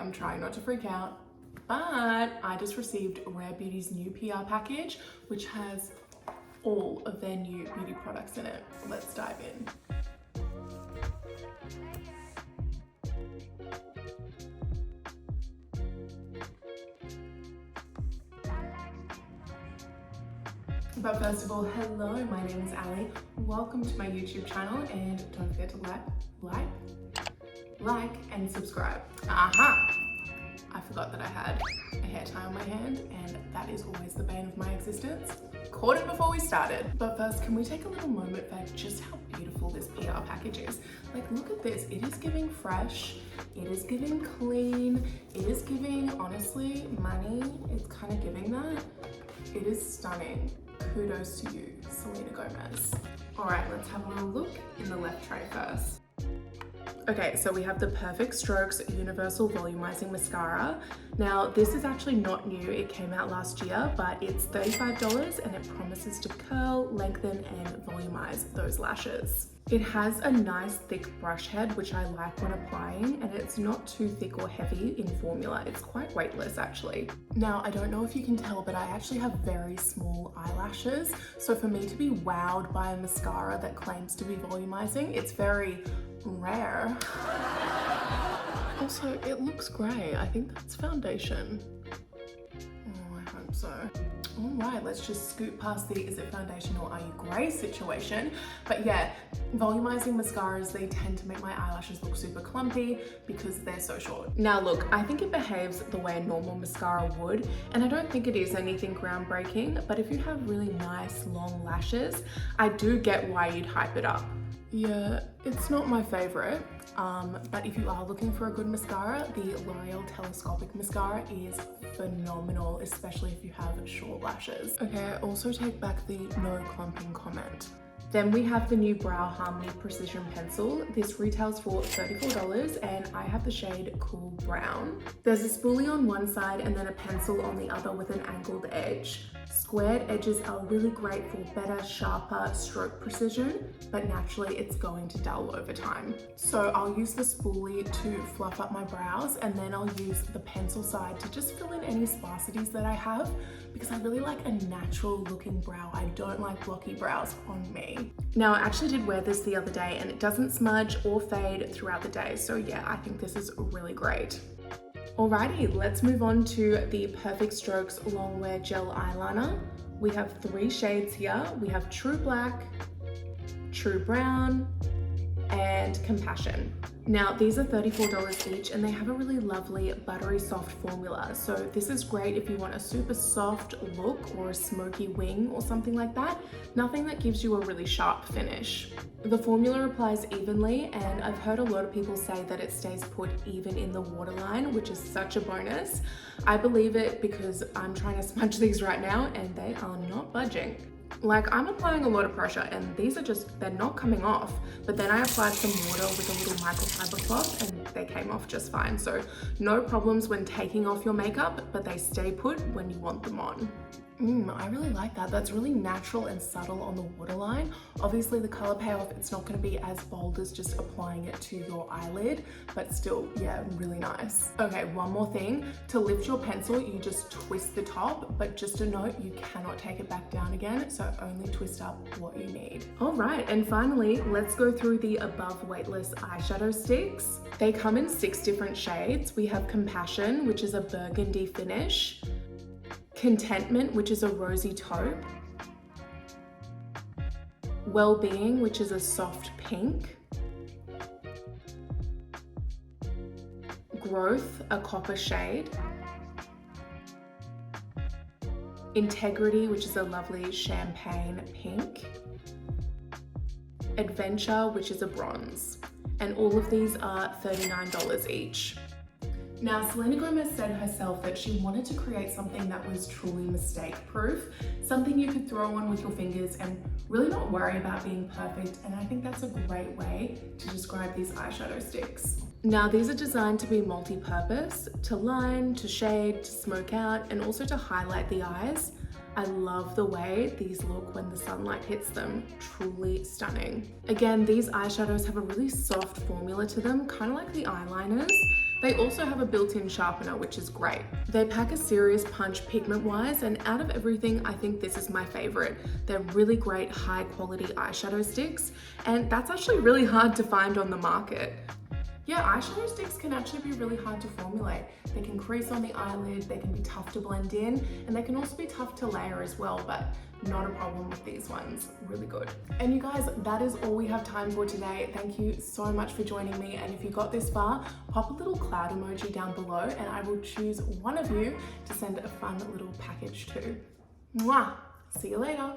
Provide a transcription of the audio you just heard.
I'm trying not to freak out, but I just received Rare Beauty's new PR package, which has all of their new beauty products in it. Let's dive in. But first of all, hello, my name is Ali. Welcome to my YouTube channel, and don't forget to like and subscribe. Aha! I forgot that I had a hair tie on my hand, and that is always the bane of my existence. Caught it before we started. But first, can we take a little moment for just how beautiful this PR package is? Like, look at this. It is giving fresh. It is giving clean. It is giving, honestly, money. It's kind of giving that. It is stunning. Kudos to you, Selena Gomez. All right, let's have a little look in the left tray first. Okay, so we have the Perfect Strokes Universal Volumizing Mascara. Now, this is actually not new. It came out last year, but it's $35 and it promises to curl, lengthen, and volumize those lashes. It has a nice thick brush head, which I like when applying, and it's not too thick or heavy in formula. It's quite weightless, actually. Now, I don't know if you can tell, but I actually have very small eyelashes. So for me to be wowed by a mascara that claims to be volumizing, it's very rare. Also, it looks grey. I think that's foundation. Oh, I hope so. All right, let's just scoot past the is it foundation or are you grey situation. But yeah, volumizing mascaras, they tend to make my eyelashes look super clumpy because they're so short. Now look, I think it behaves the way a normal mascara would, and I don't think it is anything groundbreaking, but if you have really nice long lashes, I do get why you'd hype it up. Yeah, it's not my favorite, but if you are looking for a good mascara, the L'Oreal Telescopic Mascara is phenomenal, especially if you have short lashes. Okay, I also take back the no clumping comment. Then we have the new Brow Harmony Precision Pencil. This retails for $34 and I have the shade Cool Brown. There's a spoolie on one side and then a pencil on the other with an angled edge. Squared edges are really great for better, sharper stroke precision, but naturally it's going to dull over time. So I'll use the spoolie to fluff up my brows, and then I'll use the pencil side to just fill in any sparsities that I have, because I really like a natural looking brow. I don't like blocky brows on me. Now, I actually did wear this the other day and it doesn't smudge or fade throughout the day. So yeah, I think this is really great. Alrighty, let's move on to the Perfect Strokes Longwear Gel Eyeliner. We have 3 shades here. We have True Black, True Brown, and Compassion. Now, these are $34 each and they have a really lovely buttery soft formula. So this is great if you want a super soft look or a smoky wing or something like that. Nothing that gives you a really sharp finish. The formula applies evenly, and I've heard a lot of people say that it stays put even in the waterline, which is such a bonus. I believe it because I'm trying to smudge these right now and they are not budging. Like, I'm applying a lot of pressure and these are just, they're not coming off. But then I applied some water with a little microfiber cloth and they came off just fine. So no problems when taking off your makeup, but they stay put when you want them on. I really like that. That's really natural and subtle on the waterline. Obviously the color payoff, it's not going to be as bold as just applying it to your eyelid, but still, yeah, really nice. Okay, one more thing. To lift your pencil, you just twist the top, but just a note, you cannot take it back down again, so only twist up what you need. All right, and finally, let's go through the Above Weightless eyeshadow sticks. They come in 6 different shades. We have Compassion, which is a burgundy finish. Contentment, which is a rosy taupe. Well-being, which is a soft pink. Growth, a copper shade. Integrity, which is a lovely champagne pink. Adventure, which is a bronze. And all of these are $39 each. Now, Selena Gomez said herself that she wanted to create something that was truly mistake-proof, something you could throw on with your fingers and really not worry about being perfect, and I think that's a great way to describe these eyeshadow sticks. Now, these are designed to be multi-purpose, to line, to shade, to smoke out, and also to highlight the eyes. I love the way these look when the sunlight hits them, truly stunning. Again, these eyeshadows have a really soft formula to them, kind of like the eyeliners. They also have a built-in sharpener, which is great. They pack a serious punch pigment-wise, and out of everything, I think this is my favorite. They're really great high-quality eyeshadow sticks, and that's actually really hard to find on the market. Yeah, eyeshadow sticks can actually be really hard to formulate. They can crease on the eyelid, they can be tough to blend in, and they can also be tough to layer as well, but not a problem with these ones. Really good. And you guys, that is all we have time for today. Thank you so much for joining me, and if you got this far, pop a little cloud emoji down below and I will choose one of you to send a fun little package to. Mwah! See you later.